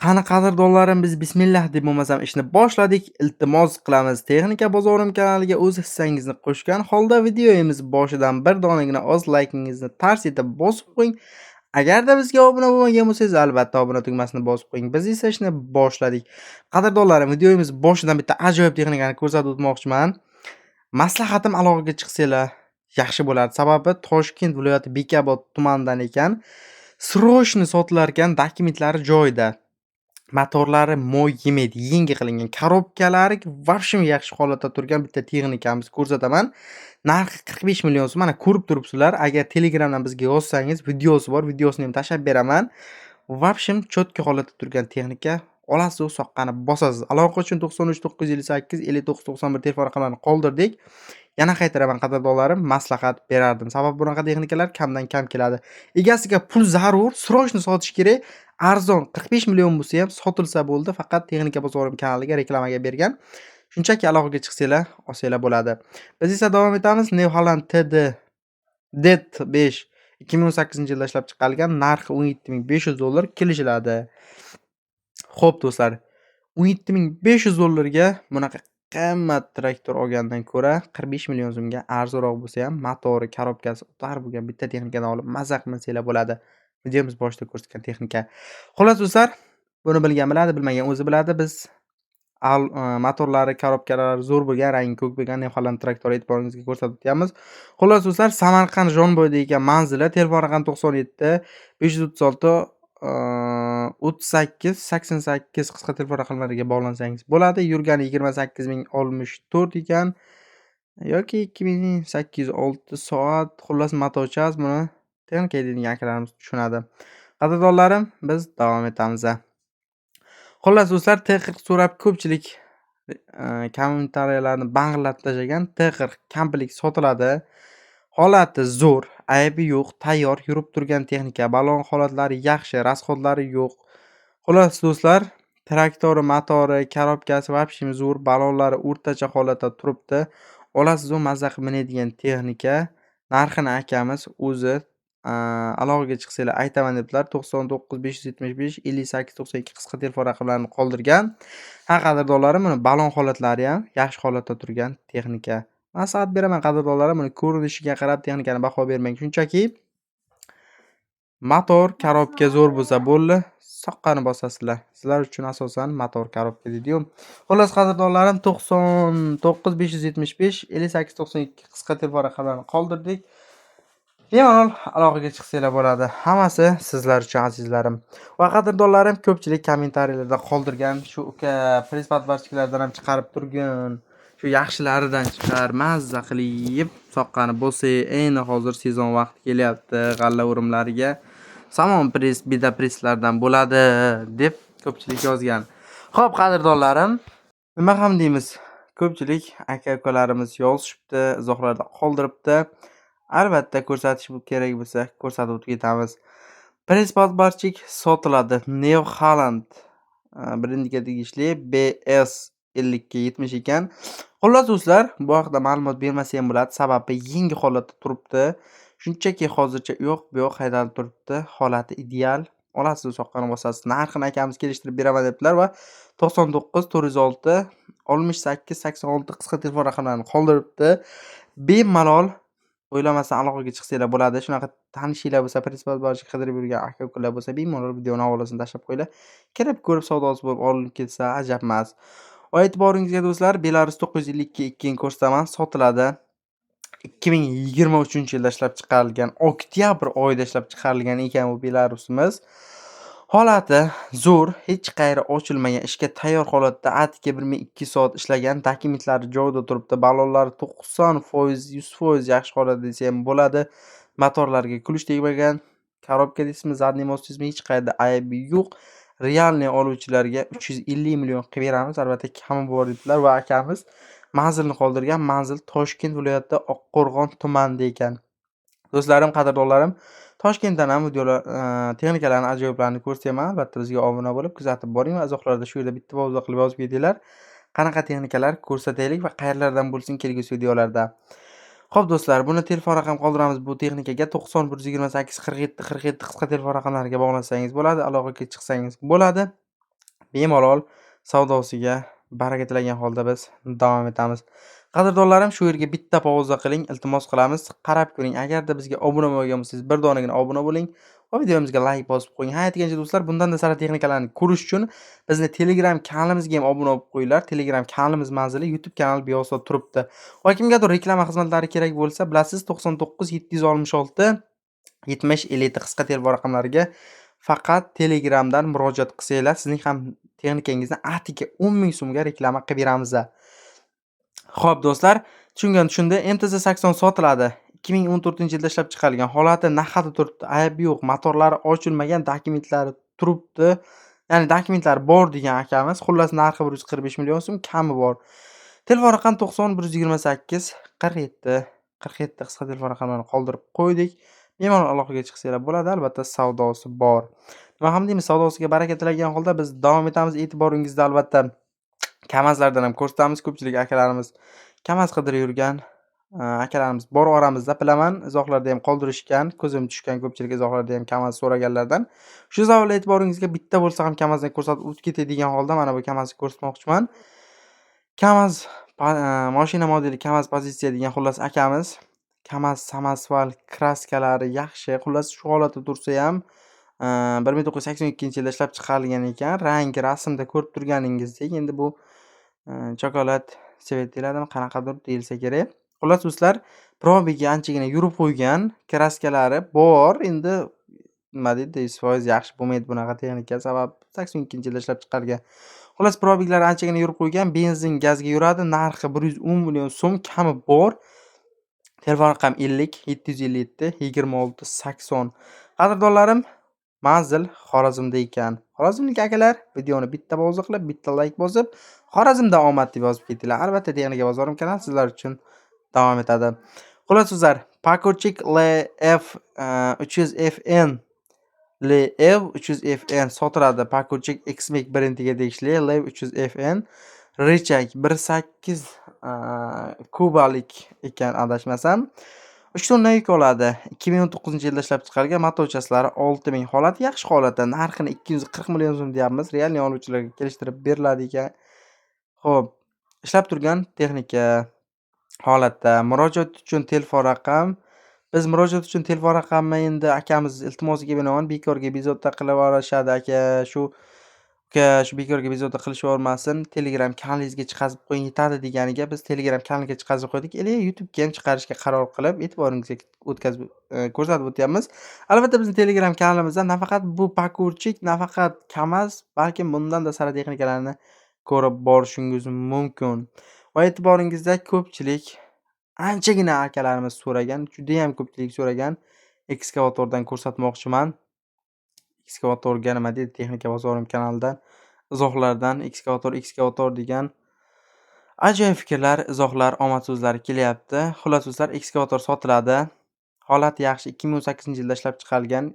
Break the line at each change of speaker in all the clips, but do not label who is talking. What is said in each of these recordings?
Qani qadrdonlarim, biz bismillah deb bo'lmasam ishni boshladik. Iltimos qilamiz, Texnika bozorim kanaliga o'z hissangizni qo'shgan holda videomiz boshidan bir donagina oz laykingizni tars etib bosib qo'ying. Agarda bizga obuna bo'lmagan bo'lsangiz, albatta obuna tugmasini bosib qo'ying. Biz esa ishni boshladik. Qadrdonlarim, videomiz boshidan bitta ajoyib texnikani ko'rsatib o'tmoqchiman. Maslahatim aloqaga chiqsanglar yaxshi bo'lardi. Sababi Toshkent viloyati Bekobod tumanidan ekan. Srochni sotilar ekan, dokumentlari joyida. Motorlari moy yemaydi, yangi qilingan. Korobkalari vobshem yaxshi holatda turgan bitta texnikamiz ko'rsataman. Narxi 45 million so'm. Mana ko'rib turibsizlar. Agar Telegramdan bizga yozsangiz, videosi bor, videosini ham tashab beraman. Vobshem chotki holatda turgan texnika. Olasiz, soqqani bosasiz. Aloqa uchun 93 958 59 91 telefon raqamlarini qoldirdik. Yana qaytaraman qadrdonlarim, maslahat berardim. Sababi bunaqa texnikalar kamdan kam keladi. Egasiga pul zarur, srochni sotish kerak. Arzon 45 million bo'lsa ham sotilsa bo'ldi. Faqat Texnika bozorim kanaliga reklamaga bergan. Shunchaki aloqaga chiqsanglar, olsanglar bo'ladi. Biz esa davom etamiz. New Holland DET5 2018-yilda ishlab chiqarilgan, narxi $17,500 kelishiladi. Xo'p do'stlar, $17,500 bunaqa qimmat traktor olgandan ko'ra 45 million so'mga arzonroq bo'lsa ham motori, korobkasi o'tar bo'lgan bitta texnikani olib maza qilsanglar bo'ladi. Videomiz boshida ko'rsatgan texnika. Xolos do'stlar, buni bilgan biladi, bilmagan o'zi biladi. Biz motorlari, korobkalari zo'r bo'lgan, rangi ko'k bo'lgan New Holland traktor e'tiboringizga ko'rsatib o'tyapmiz. Xolos do'stlar, Samarqand Jonboyda ekan manzili, telefon raqami 97 536 38 88 qisqa telefon raqamlariga bog'lansangiz bo'ladi. Yurgani 28,064 ekan yoki 2806 soat. Xullas motochas buni texnika deydigan akalarimiz tushunadi. Qadrdonlarim, biz davom etamiz. Xullas do'stlar, T40 so'rab ko'pchilik kommentariyalarni bang'irlatib tashagan T40 komplekt sotiladi. Holati zo'r, aybi yo'q, tayyor yurib turgan texnika. Balon holatlari yaxshi, rasxodlari yo'q. Xullas do'stlar, traktori, motori, korobkasi vobshem zo'r, balonlari o'rtacha holatda turibdi. Olasiz, mazza qilib minadigan texnika. Narxini akamiz o'zi aloqaga chiqsanglar aytaman debdilar. 99 575 58 92 qisqa telefon raqamlarini qoldirgan. Ha qadrdonlarim, buni balon holatlari ham yaxshi holatda turgan texnika. Maslahat beraman qadrdonlarim, buni ko'rinishiga qarab texnikani baho bermang. Shunchaki motor, korobka zo'r bo'lsa bo'ldi, soqqani bosasizlar. Sizlar uchun asosan motor, korobka deydi-yu. Xullas qadrdonlarim, 99 575 58 92 qisqa telefon raqamlarini qoldirdik. Bemalol aloqaga chiqsanglar bo'ladi. Hammasi sizlar uchun azizlarim. Va qadrdonlarim, ko'pchilik kommentariyalarda qoldirgan shu uka press-podvarchiklardan ham chiqarib turgan, shu yaxshilaridan chiqar, mazza qilib soqqani bo'lsa, endi hozir sezon vaqti kelyapti, g'alla o'rimlariga samon press, bida presslardan bo'ladi deb ko'pchilik yozgan. Xo'p qadrdonlarim, nima ham deymiz? Ko'pchilik aka-ukalarimiz yozishibdi, izohlarda qoldiribdi. Albatta ko'rsatish kerak bo'lsa, ko'rsatib o'tib ketamiz. Press-podvarchik sotiladi. New Holland brendiga tegishli BS5070 ekan. Xullas do'stlar, bu haqda ma'lumot bermasa ham bo'ladi, sababi yangi holatda turibdi. Shunchaki hozircha u yoq bu yoq haydalib turibdi. Holati ideal. Olasiz, soqqani bosasiz. Narxini akamiz kelishtirib beraman debdilar va 99 406 68 86 qisqa telefon raqamlarini qoldiribdi. Bemalol o'ylamasdan aloqaga chiqsanglar bo'ladi. Shunaqa tanishinglar bo'lsa, press-podvarchik qidirib yurgan aka-ukalar bo'lsa, bemalol videoni havolasini tashlab qo'yinglar. Kirib ko'rib savdosi bo'lib olinib ketsa ajab emas. Va e'tiboringizga do'stlar, Belarus 952 ko'rsataman, sotiladi. 2023-yilda ishlab chiqarilgan, oktyabr oyida ishlab chiqarilgan ekan bu Belarusimiz. Holati zo'r, hech qayeri ochilmagan, ishga tayyor holatda atga 1200 soat ishlagan, dokumentlari joyida turibdi. Balonlari 90%, 100% yaxshi holatda desa ham bo'ladi. Motorlarga kulush tegmagan, korobka deysizmi, zadniy most deysizmi, hech qayerda aybi yo'q. Realniy oluvchilarga 350 million qilib beramiz. Albatta kami bor debdilar va akamiz manzilni qoldirgan. Manzil Toshkent viloyatida Oqqo'rg'on tumanida ekan. Do'stlarim, qadrdonlarim, Toshkentdan ham videolar, texnikalarning ajoyiblarini ko'rsatyapman. Albatta bizga obuna bo'lib, kuzatib boring va izohlarda shu yerda bitta pauza qilib yozib ketinglar. Qanaqa texnikalar ko'rsataylik va qayerlardan bo'lsin kelgusi videolarda. Xo'p do'stlar, buni telefon raqam qoldiramiz bu texnikaga 9128 47 47 qisqa telefon raqamlariga bog'lansangiz bo'ladi, aloqaga chiqsangiz bo'ladi. bemalol savdosiga baraka tilagan holda biz davom etamiz. Qadrdonlarim, shu yerga bitta pauza qiling, iltimos qilamiz. Qarab ko'ring. Agarda bizga obuna bo'lmagan bo'lsangiz, bir donagina obuna bo'ling va videomizga like bosib qo'ying. Ha, aytgancha do'stlar, bundan-da sara texnikalarni ko'rish uchun bizni Telegram kanalimizga ham obuna bo'lib qo'yinglar. Telegram kanalimiz manzili YouTube kanali biyosida turibdi. Va kimgadir reklama xizmatlari kerak bo'lsa, bilasiz, 99 766 70 50 qisqa telefon raqamlariga faqat Telegramdan murojaat qilsanglar, sizning ham texnikangizni atiga 10 ming so'mga reklama qilib beramiz. Xo'p do'stlar, tushundim. MTZ-80 sotiladi. 2014-yilda ishlab chiqarilgan. Holati nahati turibdi. Aybi yo'q. Motorlari ochilmagan, dokumentlari turibdi. Ya'ni dokumentlari bor degan akamiz. Xullas narxi 145 million so'm, kami bor. Telefon raqam 90 128 47 47 qisqa telefon raqamlarini qoldirib qo'ydik. Bemalol aloqaga chiqsanglar bo'ladi. Albatta savdosi bor. Nima ham deymiz, savdosiga baraka tilagan holda biz davom etamiz. E'tiboringizda albatta Kamazlardan ham ko'rsatamiz. Ko'pchilik akalarimiz Kamaz qidirib yurgan akalarimiz bor oramizda, bilaman. Izohlarda ham qoldirishgan, ko'zim tushgan ko'pchilik izohlarda ham Kamaz so'raganlardan. Shu savol e'tiboringizga bitta bo'lsa ham Kamazni ko'rsatib o'tib ketay degan holda mana bu Kamazni ko'rsatmoqchiman. Kamaz mashina modeli Kamaz pozitsiya degan xullas akamiz. Kamaz samospal kraskalari yaxshi. Xullas shu holatda tursa ham 1982-yilda ishlab chiqarilgan ekan. Rangi rasmda ko'rib turganingizdek. Endi bu chokolad svet deyiladimi, qanaqadir deyilsa kerak. Xullas do'stlar, probiga anchagina yurib qo'ygan, kraskalari bor. Endi nima deydi, 100% yaxshi bo'lmaydi bunaqa texnika, sabab 82-yilda ishlab chiqarilgan. Xullas, probiklari anchagina yurib qo'ygan, benzin, gazga yuradi. Narxi 110 million so'm, kami bor. Telefon raqam 50 757 26 80. Qadrdonlarim, manzil Xorazmda ekan. Xorazmlik akalar, videoni bitta pauza qilib, bitta like bosib, Xorazmda omad deb yozib ketinglar. Albatta, Texnika bozorim kanal sizlar uchun davom etadi. Xullas so'zlar, Pakurchik LF 300FN LF 300FN sotiladi. Pakurchik Xmax brendiga tegishli LF 300FN Richak 1.8 kubalik ekan adashmasam. 3 tonna yuk oladi. 2019-yilda ishlab chiqarilgan, motor chaslari 6000, holati yaxshi holatda. Narxini 240 million so'm deyapmiz. Realniy oluvchilarga kelishtirib beriladi ekan. Xo'p, ishlab turgan texnika holatda. Murojaat uchun telefon raqam. Biz murojaat uchun telefon raqamni endi akamiz iltimosiga binoan bekorga bezovta qilib yuborishadi aka. Shu bekorga bezovta qilishavermasin. Telegram kanalingizga chiqazib qo'ying yetadi deganiga biz Telegram kanaliga chiqazib qo'ydik. YouTube'ga ham chiqarishga qaror qilib, e'tiboringizga o'tkazib ko'rsatib o'tyapmiz. Albatta bizning Telegram kanalimizda nafaqat bu Pakurchik, nafaqat Kamaz, balki bundan da sara texnikalarni ko'rib borishingiz mumkin. Va e'tiboringizda ko'pchilik anchagina akalarimiz so'ragan, juda ham ko'pchilik so'ragan ekskavatordan ko'rsatmoqchiman. Ekskavatorga nima deydi, Texnika bozorim kanalidan izohlardan ekskavator degan ajoyib fikrlar, izohlar, omad so'zlari kelyapti. Xullas do'stlar, ekskavator sotiladi. Holati yaxshi, 2018-yilda ishlab chiqarilgan,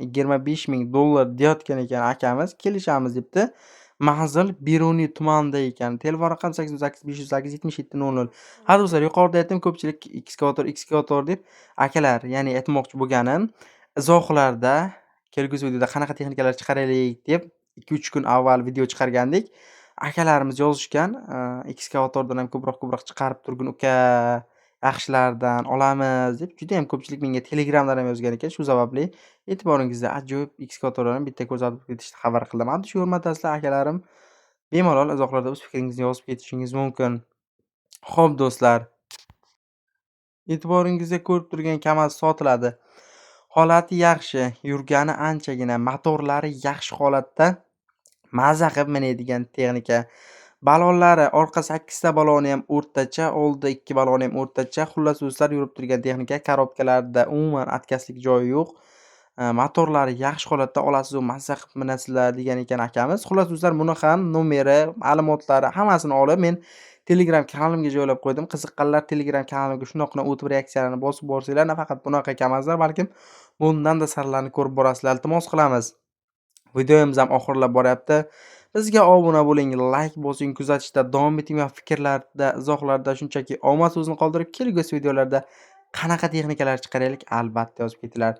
$25,000 deyotgan ekan akamiz. Kelishamiz debdi. Manzil Beruniy tumanida ekan. Telefon raqam 808 508 7700. Ha do'stlar, yuqorida aytdim, ko'pchilik ekskavator deb akalar, ya'ni aytmoqchi bo'lganim, izohlarda kelgusi videoda qanaqa texnikalar chiqaraylik deb 2-3 kun avval video chiqargandik. Akalarimiz yozishgan, ekskavatordan ham ko'proq chiqarib turgin uka, yaxshilardan olamiz deb juda ham ko'pchilik menga Telegramdan ham yozgan ekan. Shu sababli e'tiboringizda ajoyib ekskavatorlarni bitta ko'rsatib ketishni xabar qildim. Addi shu hurmatli akalarim, bemalol izohlarda o'z fikringizni yozib ketishingiz mumkin. Xo'p do'stlar, e'tiboringizga ko'rib turgan Kamaz sotiladi. Holati yaxshi, yurgani anchagina, motorlari yaxshi holatda, maza qilib minadigan texnika. Balonlari, orqa 8 ta baloni ham o'rtacha, oldi 2 baloni ham o'rtacha. Xullas do'stlar, yurib turgan texnika, korobkalarida umuman atkaslik joyi yo'q. Motorlari yaxshi holatda, olasiz va maza qilib minasizlar degan ekan akamiz. Xullas do'stlar, buni ham nomeri, ma'lumotlari hammasini olib men Telegram kanalimga joylab qo'ydim. Qiziqqanlar Telegram kanalimga shundoqqina o'tib reaksiyalarni bosib borsanglar, nafaqat bunaqa Kamazlar, balkim bundan-da sarlarni ko'rib borasizlar. Iltimos qilamiz. Videomiz ham oxirlab boryapti. Bizga obuna bo'ling, like bosing, kuzatishda davom eting va fikrlarda, izohlarda shunchaki omad so'zini qoldirib, kelgusi videolarda qanaqa texnikalar chiqaraylik albatta yozib ketinglar.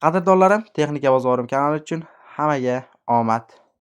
Qadrdonlarim, Texnika bozorim kanali uchun hammaga omad.